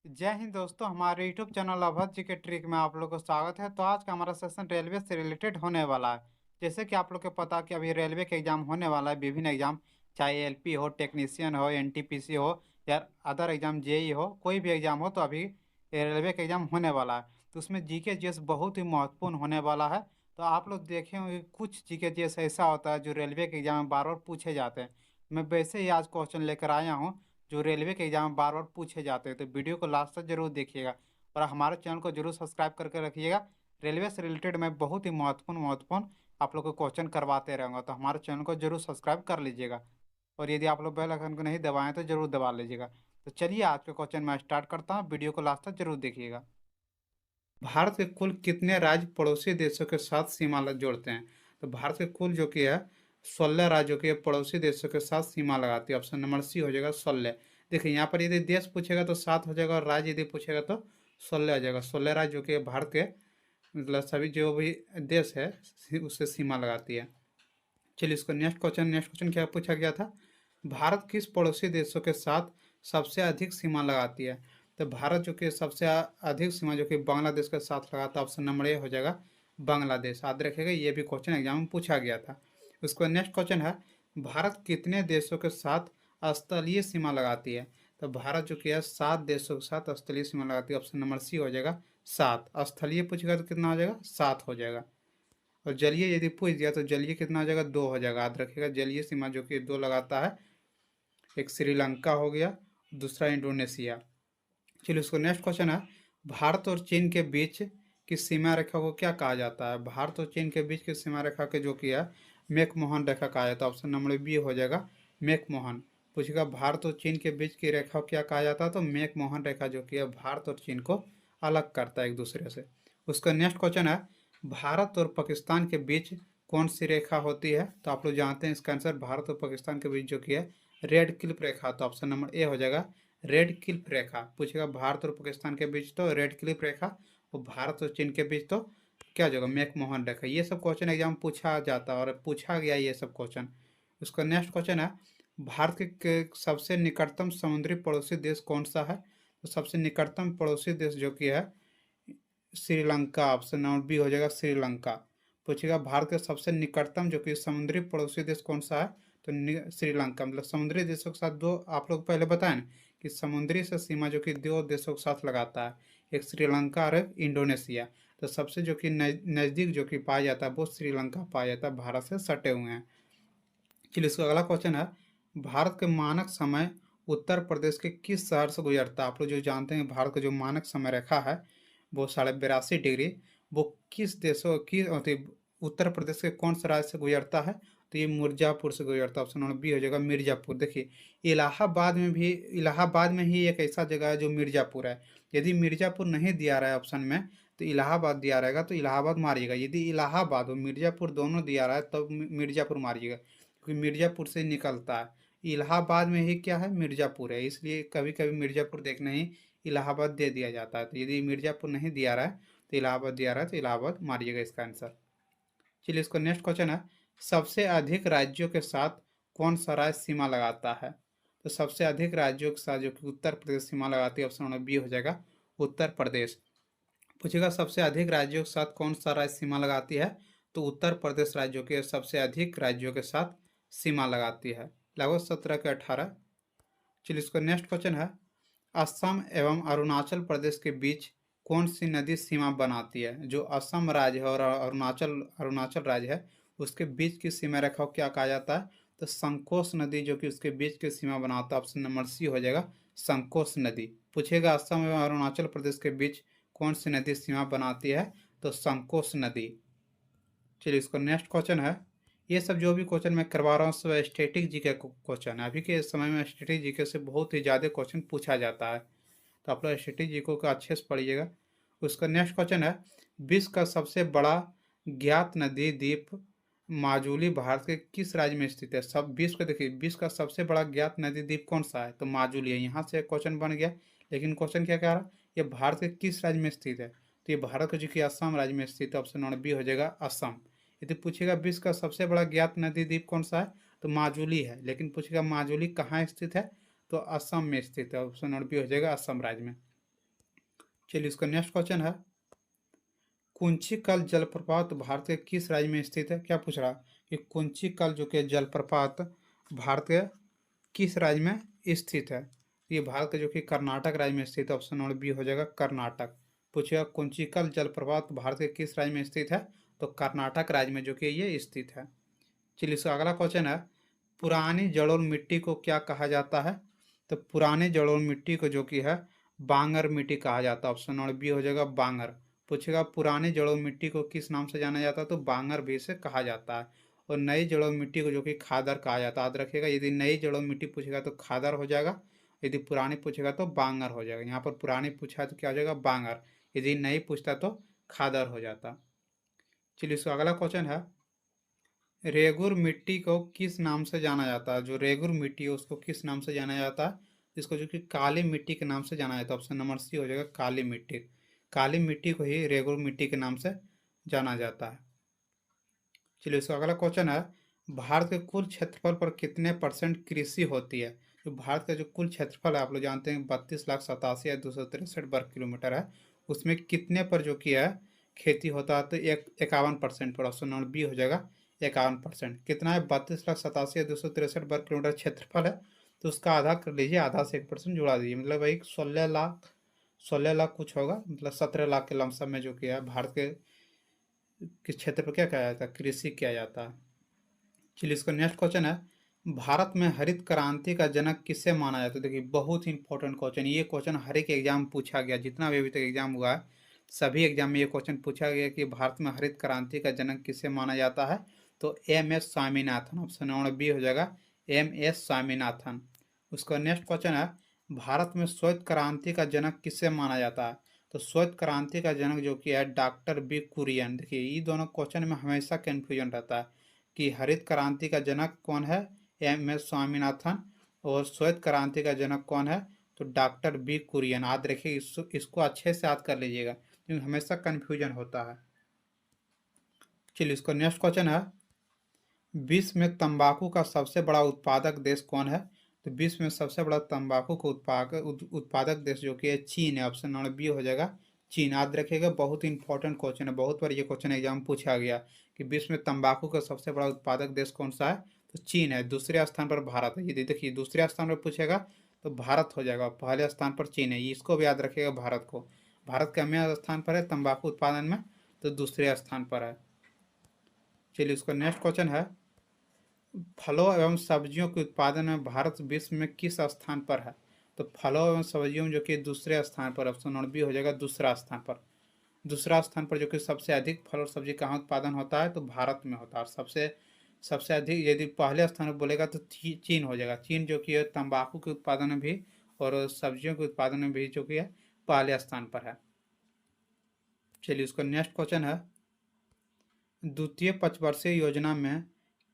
जय हिंद दोस्तों, हमारे यूट्यूब चैनल अवध जी के ट्रिक में आप लोग को स्वागत है। तो आज का हमारा सेशन रेलवे से रिलेटेड होने वाला है। जैसे कि आप लोग को पता कि अभी रेलवे के एग्जाम होने वाला है, विभिन्न एग्जाम, चाहे एलपी हो, टेक्नीशियन हो, एनटीपीसी हो या अदर एग्जाम जेई हो, कोई भी एग्जाम हो, तो अभी रेलवे का एग्जाम होने वाला है। तो उसमें जीके जीएस बहुत ही महत्वपूर्ण होने वाला है। तो आप लोग देखे होंगे कुछ जीके जीएस ऐसा होता है जो रेलवे के एग्जाम में बार बार पूछे जाते हैं। मैं वैसे ही आज क्वेश्चन लेकर आया हूँ जो रेलवे के एग्जाम में बार बार पूछे जाते हैं। तो वीडियो को लास्ट तक जरूर देखिएगा और हमारे चैनल को जरूर सब्सक्राइब करके रखिएगा। रेलवे से रिलेटेड मैं बहुत ही महत्वपूर्ण आप लोग को क्वेश्चन करवाते रहूँगा, तो हमारे चैनल को जरूर सब्सक्राइब कर लीजिएगा। और यदि आप लोग बेल आइकन को नहीं दबाएं तो जरूर दबा लीजिएगा। तो चलिए आज का क्वेश्चन मैं स्टार्ट करता हूँ, वीडियो को लास्ट तक जरूर देखिएगा। भारत के कुल कितने राज्य पड़ोसी देशों के साथ सीमा जोड़ते हैं? तो भारत के कुल जो कि है 16 राज्यों के पड़ोसी देशों के साथ सीमा लगाती है। ऑप्शन नंबर सी हो जाएगा 16। देखिए यहाँ पर यदि देश पूछेगा तो 7 हो जाएगा और राज्य यदि पूछेगा तो 16 हो जाएगा। 16 राज्य जो कि भारत के मतलब सभी जो भी देश है उससे सीमा लगाती है। चलिए इसको नेक्स्ट क्वेश्चन क्या पूछा गया था? भारत किस पड़ोसी देशों के साथ सबसे अधिक सीमा लगाती है? तो भारत जो कि सबसे अधिक सीमा जो कि बांग्लादेश के साथ लगाता है। ऑप्शन नंबर ए हो जाएगा बांग्लादेश। याद रखिएगा, ये भी क्वेश्चन एग्जाम में पूछा गया था। उसका नेक्स्ट क्वेश्चन है, भारत कितने देशों के साथ स्थलीय सीमा लगाती है? तो भारत जो कि है 7 देशों के साथ स्थलीय सीमा लगाती है। ऑप्शन नंबर सी हो जाएगा 7। स्थलीय पूछेगा तो कितना हो जाएगा? 7 हो जाएगा। और जलीय यदि पूछ दिया तो जलीय कितना हो जाएगा? 2 हो जाएगा। याद रखिएगा, जलीय सीमा जो कि 2 लगाता है, एक श्रीलंका हो गया, दूसरा इंडोनेशिया। चलिए उसको नेक्स्ट क्वेश्चन है, भारत और चीन के बीच की सीमा रेखा को क्या कहा जाता है? भारत और चीन के बीच की सीमा रेखा के जो कि है मैकमोहन रेखा कहा जाता है। ऑप्शन नंबर बी हो जाएगा मैकमोहन। पूछेगा भारत और चीन के बीच की रेखा को क्या कहा जाता है? तो मैकमोहन रेखा जो कि है भारत और चीन को अलग करता है एक दूसरे से। उसका नेक्स्ट क्वेश्चन है, भारत और पाकिस्तान के बीच कौन सी रेखा होती है? तो आप लोग जानते हैं इसका आंसर, भारत और पाकिस्तान के बीच जो कि है रेड क्लिफ रेखा। तो ऑप्शन नंबर ए हो जाएगा रेड क्लिफ रेखा। पूछेगा भारत और पाकिस्तान के बीच तो रेड क्लिफ रेखा, और भारत और चीन के बीच तो क्या जगह मैकमोहन रेखा। ये सब क्वेश्चन एग्जाम पूछा जाता है और पूछा गया ये सब क्वेश्चन। उसका नेक्स्ट क्वेश्चन है, भारत के सबसे निकटतम समुद्री पड़ोसी देश कौन सा है? तो सबसे निकटतम पड़ोसी देश जो कि है श्रीलंका। ऑप्शन नंबर बी हो जाएगा श्रीलंका। पूछेगा भारत के सबसे निकटतम जो कि समुद्री पड़ोसी देश कौन सा है? तो श्रीलंका। मतलब समुद्री देशों के साथ दो, आप लोग पहले बताएं ना कि समुद्री से सीमा जो कि दो देशों के साथ लगाता है, एक श्रीलंका और एक इंडोनेशिया। तो सबसे जो कि नज़दीक जो कि पाया जाता है वो श्रीलंका पाया जाता है, भारत से सटे हुए हैं। चलिए इसका अगला क्वेश्चन है, भारत के मानक समय उत्तर प्रदेश के किस शहर से गुजरता है? आप लोग जो जानते हैं भारत का जो मानक समय रेखा है वो 82.5 डिग्री, वो किस देशों की उत्तर प्रदेश के कौन सा राज्य से गुजरता है? तो ये मिर्जापुर से गुजरता है। ऑप्शन नंबर बी हो जाएगा मिर्जापुर। देखिए इलाहाबाद में ही एक ऐसा जगह है जो मिर्जापुर है। यदि मिर्जापुर नहीं दिया रहा है ऑप्शन में तो इलाहाबाद दिया रहेगा, तो इलाहाबाद मारिएगा। यदि इलाहाबाद और मिर्जापुर दोनों दिया रहा है तब मिर्जापुर मारिएगा, क्योंकि मिर्जापुर से निकलता है। इलाहाबाद में ही क्या है? मिर्जापुर है, इसलिए कभी कभी मिर्जापुर देखना ही इलाहाबाद दे दिया जाता है। तो यदि मिर्जापुर नहीं दिया रहा है तो इलाहाबाद दिया रहा है, तो इलाहाबाद मारिएगा इसका आंसर। चलिए इसको नेक्स्ट क्वेश्चन है, सबसे अधिक राज्यों के साथ कौन सा राज्य सीमा लगाता है? तो सबसे अधिक राज्यों के साथ जो कि उत्तर प्रदेश सीमा लगाती है। ऑप्शन नंबर बी हो जाएगा उत्तर प्रदेश। पूछेगा सबसे अधिक राज्यों के साथ कौन सा राज्य सीमा लगाती है? तो उत्तर प्रदेश राज्यों के सबसे अधिक राज्यों के साथ सीमा लगाती है, लगभग 17 के 18। चलिए इसका नेक्स्ट क्वेश्चन है, असम एवं अरुणाचल प्रदेश के बीच कौन सी नदी सीमा बनाती है? जो असम राज्य है और अरुणाचल अरुणाचल राज्य है उसके बीच की सीमा रेखा को क्या कहा जाता है? तो संकोश नदी जो कि उसके बीच की सीमा बनाता है। ऑप्शन नंबर सी हो जाएगा संकोश नदी। पूछेगा असम एवं अरुणाचल प्रदेश के बीच कौन सी नदी सीमा बनाती है? तो संकोश नदी। चलिए इसका नेक्स्ट क्वेश्चन है, ये सब जो भी क्वेश्चन मैं करवा रहा हूँ सब स्टैटिक जीके क्वेश्चन है। अभी के समय में स्टैटिक जीके से बहुत ही ज़्यादा क्वेश्चन पूछा जाता है, तो आप लोग स्टैटिक जीके को अच्छे से पढ़िएगा। उसका नेक्स्ट क्वेश्चन है, विश्व का सबसे बड़ा ज्ञात नदी द्वीप माजुली भारत के किस राज्य में स्थित है? सब विश्व का देखिए, विश्व का सबसे बड़ा ज्ञात नदी द्वीप कौन सा है? तो माजुली है। यहाँ से क्वेश्चन बन गया, लेकिन क्वेश्चन क्या कह रहा है, ये भारत के किस राज्य में स्थित है? तो ये भारत का जो कि असम राज्य में स्थित है। ऑप्शन नंबर बी हो जाएगा असम। यदि पूछेगा विश्व का सबसे बड़ा ज्ञात नदी द्वीप कौन सा है? तो माजुली है, लेकिन पूछेगा माजुली कहाँ स्थित है? तो असम में स्थित है। ऑप्शन नंबर बी हो जाएगा असम राज्य में। चलिए इसका नेक्स्ट क्वेश्चन है, कुंचिकल जलप्रपात भारत के किस राज्य में स्थित है? क्या पूछ रहा कि कुंचिकल जो कि जलप्रपात भारत के किस राज्य में स्थित है? ये भारत के जो कि कर्नाटक राज्य में स्थित है। ऑप्शन नंबर बी हो जाएगा कर्नाटक। पूछेगा कुंचिकल जलप्रपात भारत के किस राज्य में स्थित है? तो कर्नाटक राज्य में जो कि ये स्थित है। चलिए इसका अगला क्वेश्चन है, पुरानी जलोढ़ मिट्टी को क्या कहा जाता है? तो पुरानी जलोढ़ मिट्टी को जो कि है बांगर मिट्टी कहा जाता है। ऑप्शन नंबर बी हो जाएगा बांगर। पूछेगा पुरानी जलोढ़ मिट्टी को किस नाम से जाना जाता है? तो बांगर भी से कहा जाता है। और नई जलोढ़ मिट्टी को जो कि खादर कहा जाता है। याद रखिएगा, यदि नई जलोढ़ मिट्टी पूछेगा तो खादर हो जाएगा, यदि पुरानी पूछेगा तो बांगर हो जाएगा। यहाँ पर पुरानी पूछा है तो क्या हो जाएगा? बांगर। यदि नई पूछता तो खादर हो जाता। चलिए इसका अगला क्वेश्चन है, रेगुर मिट्टी को किस नाम से जाना जाता है? जो रेगुर मिट्टी है उसको किस नाम से जाना जाता है? इसको जो कि काली मिट्टी के नाम से जाना जाता है। ऑप्शन नंबर सी हो जाएगा काली मिट्टी। काली मिट्टी को ही रेगुर मिट्टी के नाम से जाना जाता है। चलिए इसका अगला क्वेश्चन है, भारत के कुल क्षेत्रफल पर कितने परसेंट कृषि होती है? जो भारत का जो कुल क्षेत्रफल है आप लोग जानते हैं 32,87,263 वर्ग किलोमीटर है, उसमें कितने पर जो कि है खेती होता है? तो 51% पर। ऑप्शन नंबर बी हो जाएगा 51%। कितना है? 32,87,263 वर्ग किलोमीटर क्षेत्रफल है, तो उसका आधा कर लीजिए, आधा से 1% जुड़ा दीजिए, मतलब एक 16 लाख कुछ होगा, मतलब 17 लाख के लमसम में जो कि है भारत के किस क्षेत्र पर क्या किया जाता है? कृषि किया जाता है। चलिए इसका नेक्स्ट क्वेश्चन है, भारत में हरित क्रांति का जनक किसे माना जाता है? देखिए बहुत ही इंपॉर्टेंट क्वेश्चन, ये क्वेश्चन हर एक एग्जाम पूछा गया, जितना भी अभी तक एग्जाम हुआ है सभी एग्जाम में ये क्वेश्चन पूछा गया कि भारत में हरित क्रांति का जनक किसे माना जाता है? तो M S Swaminathan. Option number B हो जाएगा एम एस स्वामीनाथन। उसका नेक्स्ट क्वेश्चन है, भारत में श्वेत क्रांति का जनक किसे माना जाता है? तो श्वेत क्रांति का जनक जो कि है डॉक्टर बी कुरियन। देखिए ये दोनों क्वेश्चन में हमेशा कन्फ्यूजन रहता है कि हरित क्रांति का जनक कौन है? M S Swaminathan. और श्वेत क्रांति का जनक कौन है? तो डॉक्टर बी कुरियन। याद रखिए, इसको अच्छे से याद कर लीजिएगा क्योंकि हमेशा कन्फ्यूजन होता है। चलिए इसको नेक्स्ट क्वेश्चन है, विश्व में तंबाकू का सबसे बड़ा उत्पादक देश कौन है? तो विश्व में सबसे बड़ा तंबाकू का उत्पादक देश जो कि है चीन है। ऑप्शन नंबर बी हो जाएगा चीन। याद रखिएगा बहुत ही इंपॉर्टेंट क्वेश्चन है, बहुत बार ये क्वेश्चन एग्जाम पूछा गया कि विश्व में तंबाकू का सबसे बड़ा उत्पादक देश कौन सा है? तो चीन है। दूसरे स्थान पर भारत है। यदि देखिए दूसरे स्थान पर पूछेगा तो भारत हो जाएगा, पहले स्थान पर चीन है, इसको भी याद रखिएगा भारत को। भारत का स्थान पर है तंबाकू उत्पादन में, तो दूसरे स्थान पर है। चलिए उसका नेक्स्ट क्वेश्चन है, फलों एवं सब्जियों के उत्पादन में भारत विश्व में किस स्थान पर है? तो फलों एवं सब्जियों में जो कि दूसरे स्थान पर। ऑप्शन नंबर बी हो जाएगा दूसरा स्थान पर। दूसरा स्थान पर जो कि सबसे अधिक फल और सब्जी कहाँ उत्पादन होता है? तो भारत में होता है। और सबसे सबसे अधिक यदि पहले स्थान पर बोलेगा तो चीन हो जाएगा। चीन जो कि है तंबाकू के उत्पादन में भी और सब्जियों के उत्पादन में भी जो कि है पहले स्थान पर है। चलिए उसका नेक्स्ट क्वेश्चन है, द्वितीय पंचवर्षीय योजना में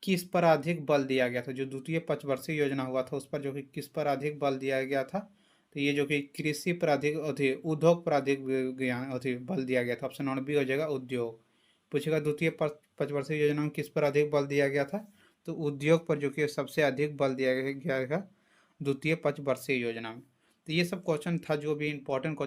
किस पर अधिक बल दिया गया था? जो द्वितीय पंचवर्षीय योजना हुआ था उस पर जो कि किस पर अधिक बल दिया गया था? तो ये जो कि कृषि पर अधिक उद्योग पर अधिक ज्ञान अधिक बल दिया गया था। ऑप्शन नंबर बी हो जाएगा उद्योग। पूछेगा द्वितीय पंचवर्षीय योजना में किस पर अधिक बल दिया गया था? तो उद्योग पर जो कि सबसे अधिक बल दिया गया था द्वितीय पंचवर्षीय योजना में। तो ये सब क्वेश्चन था जो भी इंपॉर्टेंट